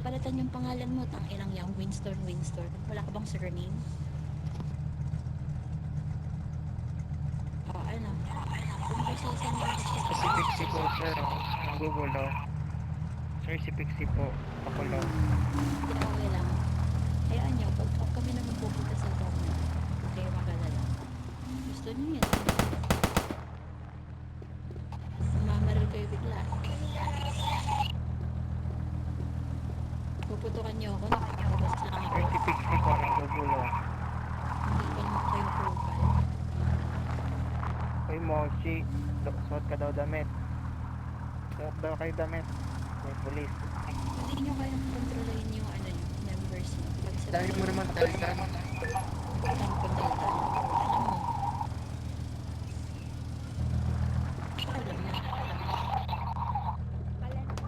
palitan yung pangalan mo, tang ilang yang Winston Winston. Wala ka bang surname? Ano? Kung processing mo kasi Si Pixie po, sir. Ang Google, oh. Sir, si Pixie po. Ako lang. hindi okay lang. Hayaan nyo, pag kami naman pupunta sa government, huwag kayo magalala. Gusto niyo yan. Mamaral kayo bigla. Puputukan niyo ako, nakakabas lang ako. Sir, si Pixie po. Ang Google, oh. Hindi pa naman kayo profile. Uy, Mochi. Suot ka daw damit. Suot daw kayo damit. May pulis. Hindi nyo kayang kontrolin yung ano yung members nyo. Pag sa Dahil mo naman talikan. Saan ko dala? Alam mo, alam mo.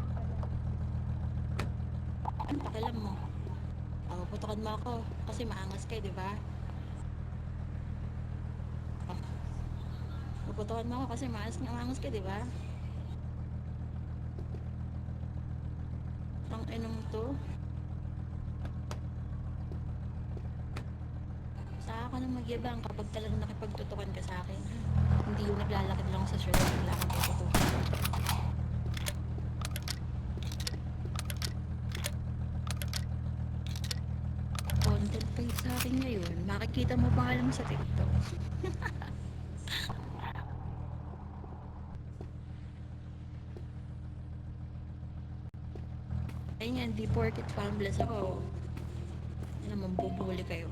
Ano pakialam mo? Putukan mo ako kasi maangas ka, di ba? Oh, puputukan mo ako kasi maangas ka, di ba? Ang inong to. Saka ako nang magyabang kapag talagang nakipagtutukan ka sa akin. Hindi yung naglalakad lang sa shirt, bigla kang puputukan. Content pa yun sa akin ngayon. Makikita mo pa nga lang sa TikTok. Ayun yan, di porket famous ako. Ano naman, bubuli kayo.